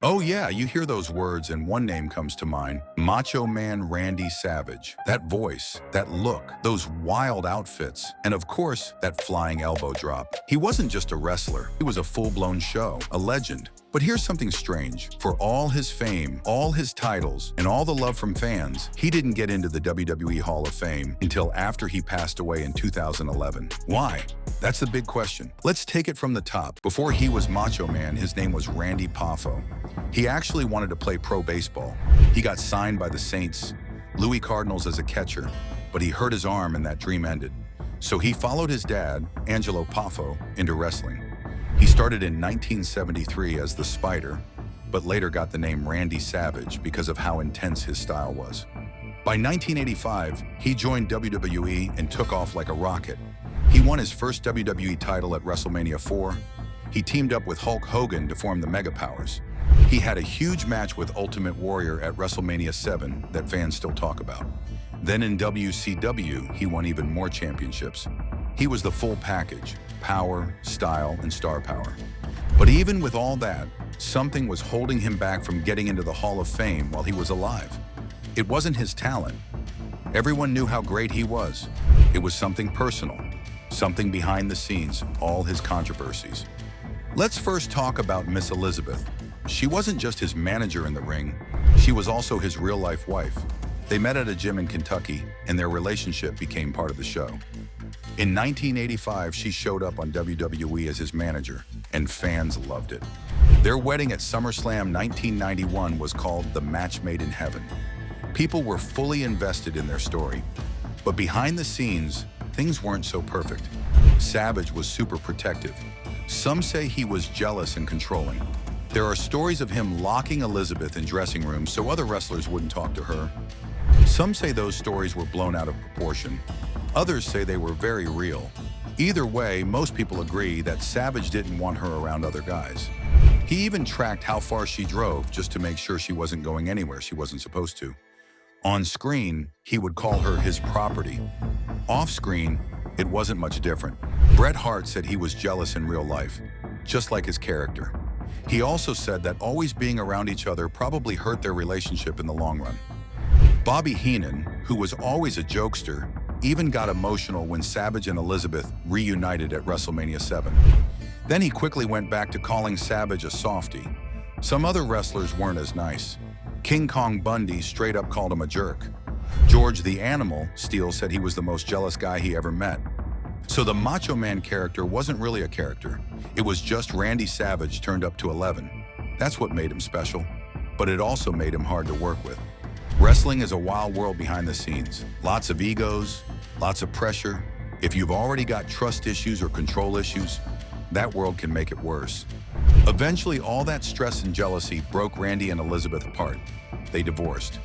Oh yeah, you hear those words and one name comes to mind. Macho Man Randy Savage. That voice, that look, those wild outfits, and of course, that flying elbow drop. He wasn't just a wrestler, he was a full-blown show, a legend. But here's something strange. For all his fame, all his titles, and all the love from fans, he didn't get into the WWE Hall of Fame until after he passed away in 2011. Why? That's the big question. Let's take it from the top. Before he was Macho Man, his name was Randy Poffo. He actually wanted to play pro baseball. He got signed by the Saints, Louis Cardinals as a catcher, but he hurt his arm and that dream ended. So he followed his dad, Angelo Poffo, into wrestling. He started in 1973 as the Spider, but later got the name Randy Savage because of how intense his style was. By 1985, he joined WWE and took off like a rocket. He won his first WWE title at WrestleMania 4. He teamed up with Hulk Hogan to form the Mega Powers. He had a huge match with Ultimate Warrior at WrestleMania 7 that fans still talk about. Then in WCW, he won even more championships. He was the full package: power, style, and star power. But even with all that, something was holding him back from getting into the Hall of Fame while he was alive. It wasn't his talent. Everyone knew how great he was. It was something personal, something behind the scenes, all his controversies. Let's first talk about Miss Elizabeth. She wasn't just his manager in the ring, she was also his real-life wife. They met at a gym in Kentucky, and their relationship became part of the show. In 1985, she showed up on WWE as his manager, and fans loved it. Their wedding at SummerSlam 1991 was called the Match Made in Heaven. People were fully invested in their story. But behind the scenes, things weren't so perfect. Savage was super protective. Some say he was jealous and controlling. There are stories of him locking Elizabeth in dressing rooms so other wrestlers wouldn't talk to her. Some say those stories were blown out of proportion. Others say they were very real. Either way, most people agree that Savage didn't want her around other guys. He even tracked how far she drove just to make sure she wasn't going anywhere she wasn't supposed to. On screen, he would call her his property. Off screen, it wasn't much different. Bret Hart said he was jealous in real life, just like his character. He also said that always being around each other probably hurt their relationship in the long run. Bobby Heenan, who was always a jokester, even got emotional when Savage and Elizabeth reunited at WrestleMania 7. Then he quickly went back to calling Savage a softie. Some other wrestlers weren't as nice. King Kong Bundy straight up called him a jerk. George the Animal Steele said he was the most jealous guy he ever met. So the Macho Man character wasn't really a character. It was just Randy Savage turned up to 11. That's what made him special. But it also made him hard to work with. Wrestling is a wild world behind the scenes. Lots of egos, lots of pressure. If you've already got trust issues or control issues, that world can make it worse. Eventually, all that stress and jealousy broke Randy and Elizabeth apart. They divorced.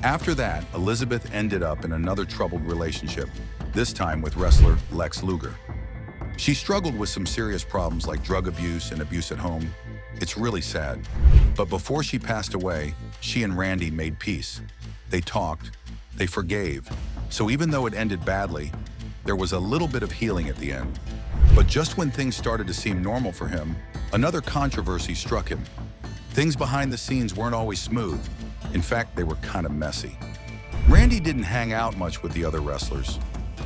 After that, Elizabeth ended up in another troubled relationship, this time with wrestler Lex Luger. She struggled with some serious problems like drug abuse and abuse at home. It's really sad. But before she passed away, she and Randy made peace. They talked, they forgave. So even though it ended badly, there was a little bit of healing at the end. But just when things started to seem normal for him, another controversy struck him. Things behind the scenes weren't always smooth. In fact, they were kind of messy. Randy didn't hang out much with the other wrestlers.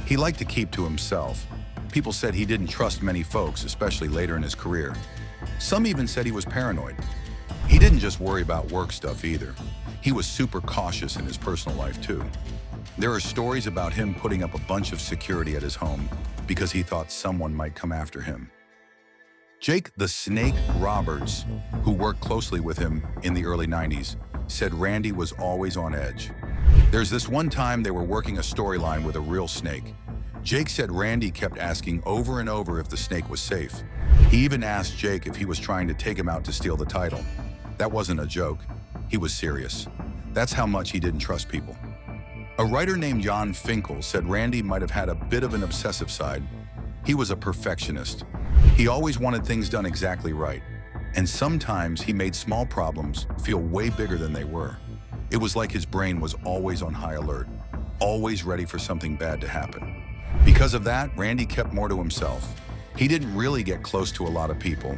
He liked to keep to himself. People said he didn't trust many folks, especially later in his career. Some even said he was paranoid. He didn't just worry about work stuff either. He was super cautious in his personal life too. There are stories about him putting up a bunch of security at his home because he thought someone might come after him. Jake the Snake Roberts, who worked closely with him in the early 90s, said Randy was always on edge. There's this one time they were working a storyline with a real snake. Jake said Randy kept asking over and over if the snake was safe. He even asked Jake if he was trying to take him out to steal the title. That wasn't a joke. He was serious. That's how much he didn't trust people. A writer named Jan Finkel said Randy might have had a bit of an obsessive side. He was a perfectionist. He always wanted things done exactly right. And sometimes he made small problems feel way bigger than they were. It was like his brain was always on high alert, always ready for something bad to happen. Because of that, Randy kept more to himself. He didn't really get close to a lot of people,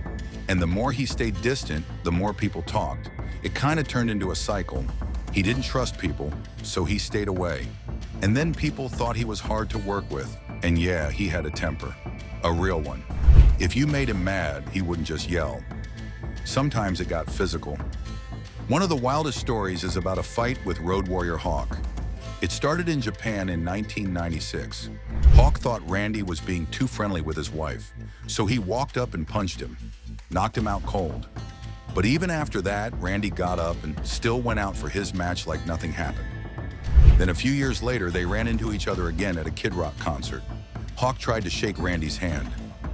and the more he stayed distant, the more people talked. It kind of turned into a cycle. He didn't trust people, so he stayed away. And then people thought he was hard to work with, and yeah, he had a temper. A real one. If you made him mad, he wouldn't just yell. Sometimes it got physical. One of the wildest stories is about a fight with Road Warrior Hawk. It started in Japan in 1996. Hawk thought Randy was being too friendly with his wife, so he walked up and punched him, knocked him out cold. But even after that, Randy got up and still went out for his match like nothing happened. Then a few years later, they ran into each other again at a Kid Rock concert. Hawk tried to shake Randy's hand,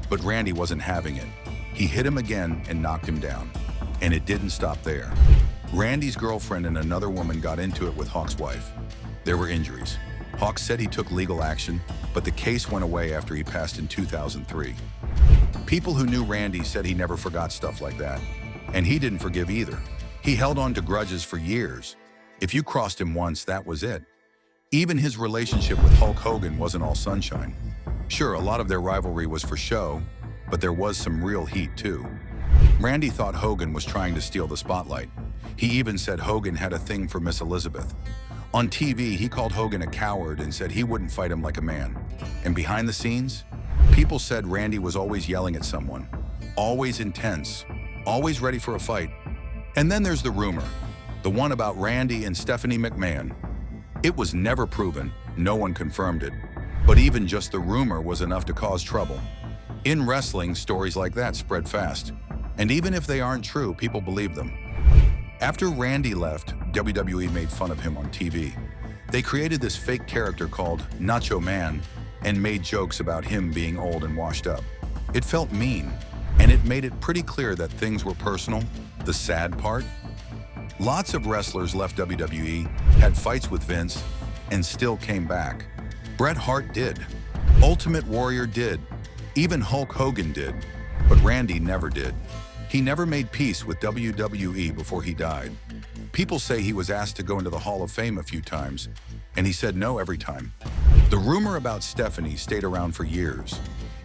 but Randy wasn't having it. He hit him again and knocked him down. And it didn't stop there. Randy's girlfriend and another woman got into it with Hawk's wife. There were injuries. Hawk said he took legal action, but the case went away after he passed in 2003. People who knew Randy said he never forgot stuff like that. And he didn't forgive either. He held on to grudges for years. If you crossed him once, that was it. Even his relationship with Hulk Hogan wasn't all sunshine. Sure, a lot of their rivalry was for show, but there was some real heat too. Randy thought Hogan was trying to steal the spotlight. He even said Hogan had a thing for Miss Elizabeth. On TV, he called Hogan a coward and said he wouldn't fight him like a man. And behind the scenes, people said Randy was always yelling at someone, always intense, always ready for a fight. And then there's the rumor, the one about Randy and Stephanie McMahon. It was never proven, no one confirmed it, but even just the rumor was enough to cause trouble. In wrestling, stories like that spread fast, and even if they aren't true, people believe them. After Randy left, WWE made fun of him on TV. They created this fake character called Macho Man and made jokes about him being old and washed up. It felt mean, and it made it pretty clear that things were personal. The sad part? Lots of wrestlers left WWE, had fights with Vince, and still came back. Bret Hart did. Ultimate Warrior did. Even Hulk Hogan did. But Randy never did. He never made peace with WWE before he died. People say he was asked to go into the Hall of Fame a few times, and he said no every time. The rumor about Stephanie stayed around for years.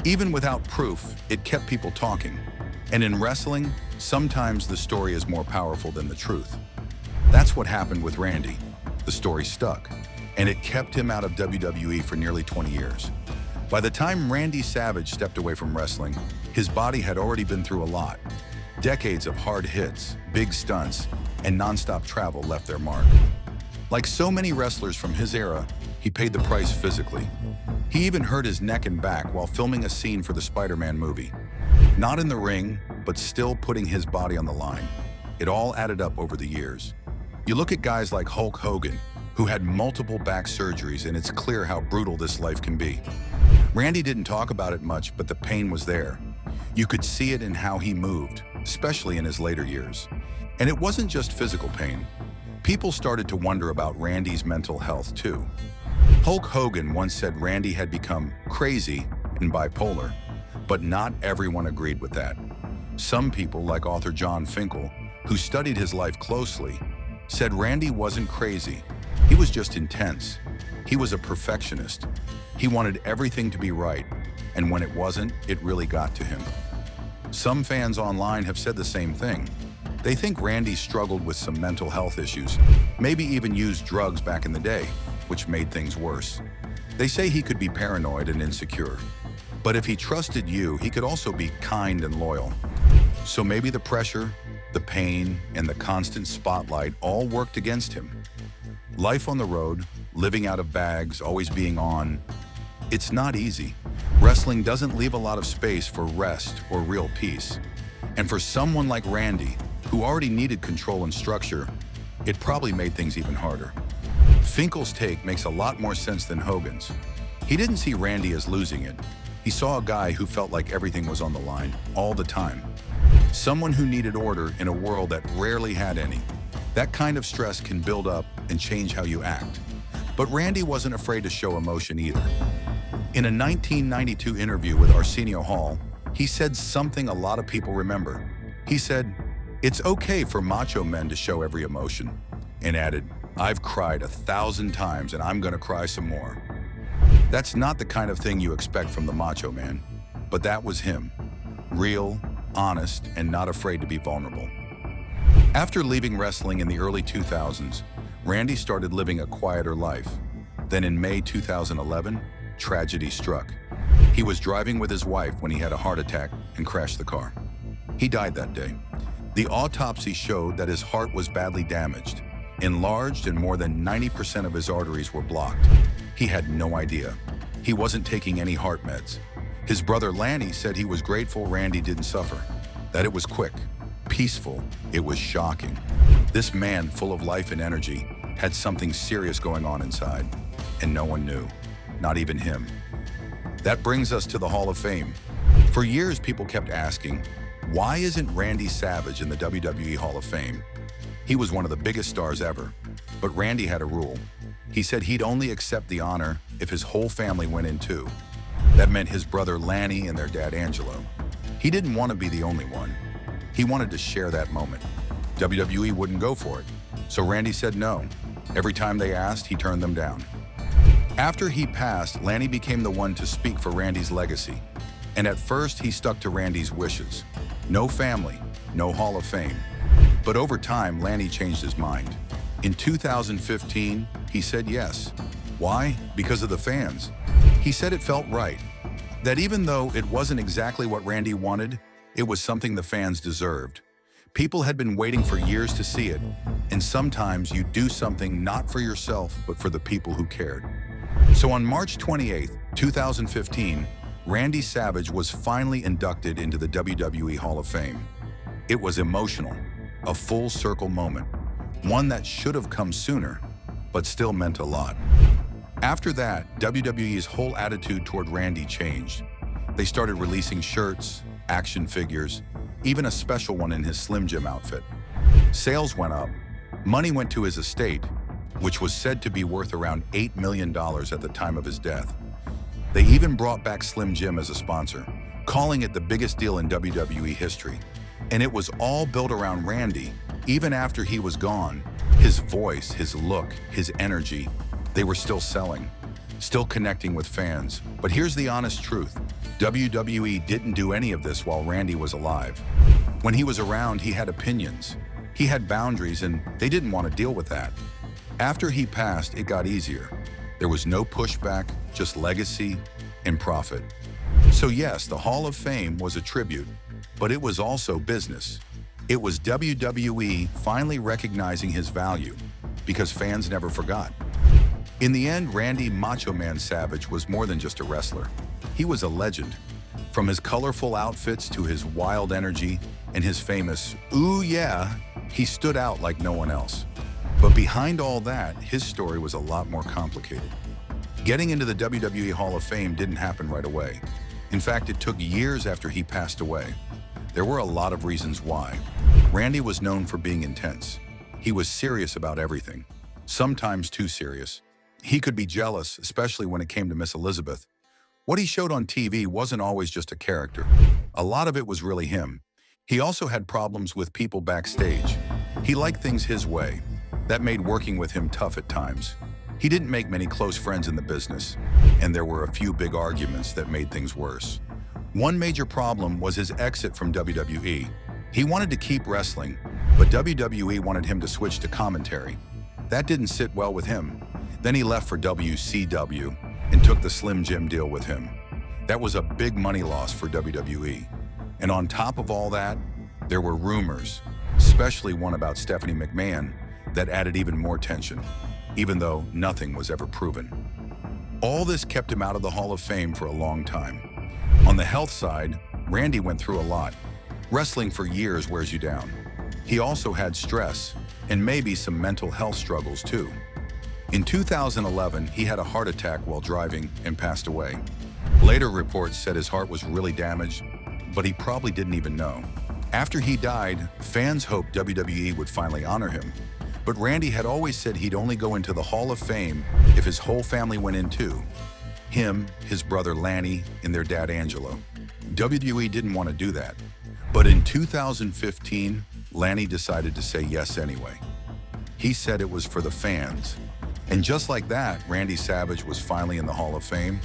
Even without proof, it kept people talking. And in wrestling, sometimes the story is more powerful than the truth. That's what happened with Randy. The story stuck, and it kept him out of WWE for nearly 20 years. By the time Randy Savage stepped away from wrestling, his body had already been through a lot. Decades of hard hits, big stunts, and nonstop travel left their mark. Like so many wrestlers from his era, he paid the price physically. He even hurt his neck and back while filming a scene for the Spider-Man movie. Not in the ring, but still putting his body on the line. It all added up over the years. You look at guys like Hulk Hogan, who had multiple back surgeries, and it's clear how brutal this life can be. Randy didn't talk about it much, but the pain was there. You could see it in how he moved, especially in his later years. And it wasn't just physical pain. People started to wonder about Randy's mental health too. Hulk Hogan once said Randy had become crazy and bipolar, but not everyone agreed with that. Some people, like author John Finkel, who studied his life closely, said Randy wasn't crazy. He was just intense. He was a perfectionist. He wanted everything to be right, and when it wasn't, it really got to him. Some fans online have said the same thing. They think Randy struggled with some mental health issues, maybe even used drugs back in the day, which made things worse. They say he could be paranoid and insecure. But if he trusted you, he could also be kind and loyal. So maybe the pressure, the pain, and the constant spotlight all worked against him. Life on the road, living out of bags, always being on, it's not easy. Wrestling doesn't leave a lot of space for rest or real peace. And for someone like Randy, who already needed control and structure, it probably made things even harder. Finkel's take makes a lot more sense than Hogan's. He didn't see Randy as losing it. He saw a guy who felt like everything was on the line, all the time. Someone who needed order in a world that rarely had any. That kind of stress can build up and change how you act. But Randy wasn't afraid to show emotion either. In a 1992 interview with Arsenio Hall, he said something a lot of people remember. He said, "It's okay for macho men to show every emotion," and added, "I've cried 1,000 times and I'm gonna cry some more." That's not the kind of thing you expect from the Macho Man. But that was him. Real, honest, and not afraid to be vulnerable. After leaving wrestling in the early 2000s, Randy started living a quieter life. Then in May 2011, tragedy struck. He was driving with his wife when he had a heart attack and crashed the car. He died that day. The autopsy showed that his heart was badly damaged, enlarged, and more than 90% of his arteries were blocked. He had no idea. He wasn't taking any heart meds. His brother Lanny said he was grateful Randy didn't suffer, that it was quick, peaceful. It was shocking. This man, full of life and energy, had something serious going on inside, and no one knew, not even him. That brings us to the Hall of Fame. For years, people kept asking, why isn't Randy Savage in the WWE Hall of Fame? He was one of the biggest stars ever, but Randy had a rule. He said he'd only accept the honor if his whole family went in too. That meant his brother Lanny and their dad Angelo. He didn't want to be the only one. He wanted to share that moment. WWE wouldn't go for it, so Randy said no. Every time they asked, he turned them down. After he passed, Lanny became the one to speak for Randy's legacy. And at first, he stuck to Randy's wishes. No family, no Hall of Fame. But over time, Lanny changed his mind. In 2015, he said yes. Why? Because of the fans. He said it felt right. That even though it wasn't exactly what Randy wanted, it was something the fans deserved. People had been waiting for years to see it, and sometimes you do something not for yourself, but for the people who cared. So on March 28, 2015, Randy Savage was finally inducted into the WWE Hall of Fame. It was emotional, a full circle moment, one that should have come sooner, but still meant a lot. After that, WWE's whole attitude toward Randy changed. They started releasing shirts, action figures, even a special one in his Slim Jim outfit. Sales went up, money went to his estate, which was said to be worth around $8 million at the time of his death. They even brought back Slim Jim as a sponsor, calling it the biggest deal in WWE history. And it was all built around Randy. Even after he was gone, his voice, his look, his energy, they were still selling, still connecting with fans. But here's the honest truth. WWE didn't do any of this while Randy was alive. When he was around, he had opinions. He had boundaries, and they didn't want to deal with that. After he passed, it got easier. There was no pushback, just legacy and profit. So yes, the Hall of Fame was a tribute, but it was also business. It was WWE finally recognizing his value, because fans never forgot. In the end, Randy Macho Man Savage was more than just a wrestler. He was a legend. From his colorful outfits to his wild energy and his famous, "Ooh yeah," he stood out like no one else. But behind all that, his story was a lot more complicated. Getting into the WWE Hall of Fame didn't happen right away. In fact, it took years after he passed away. There were a lot of reasons why. Randy was known for being intense. He was serious about everything, sometimes too serious. He could be jealous, especially when it came to Miss Elizabeth. What he showed on TV wasn't always just a character. A lot of it was really him. He also had problems with people backstage. He liked things his way. That made working with him tough at times. He didn't make many close friends in the business, and there were a few big arguments that made things worse. One major problem was his exit from WWE. He wanted to keep wrestling, but WWE wanted him to switch to commentary. That didn't sit well with him. Then he left for WCW and took the Slim Jim deal with him. That was a big money loss for WWE. And on top of all that, there were rumors, especially one about Stephanie McMahon, that added even more tension, even though nothing was ever proven. All this kept him out of the Hall of Fame for a long time. On the health side, Randy went through a lot. Wrestling for years wears you down. He also had stress and maybe some mental health struggles too. In 2011, he had a heart attack while driving and passed away. Later reports said his heart was really damaged, but he probably didn't even know. After he died, fans hoped WWE would finally honor him. But Randy had always said he'd only go into the Hall of Fame if his whole family went in too. Him, his brother Lanny, and their dad Angelo. WWE didn't want to do that. But in 2015, Lanny decided to say yes anyway. He said it was for the fans. And just like that, Randy Savage was finally in the Hall of Fame.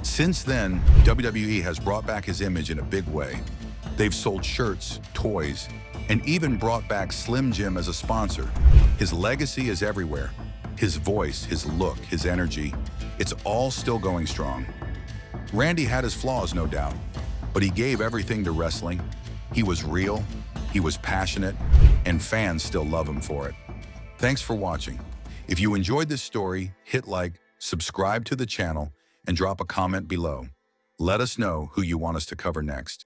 Since then, WWE has brought back his image in a big way. They've sold shirts, toys, and even brought back Slim Jim as a sponsor. His legacy is everywhere. His voice, his look, his energy, it's all still going strong. Randy had his flaws, no doubt, but he gave everything to wrestling. He was real, he was passionate, and fans still love him for it. Thanks for watching. If you enjoyed this story, hit like, subscribe to the channel, and drop a comment below. Let us know who you want us to cover next.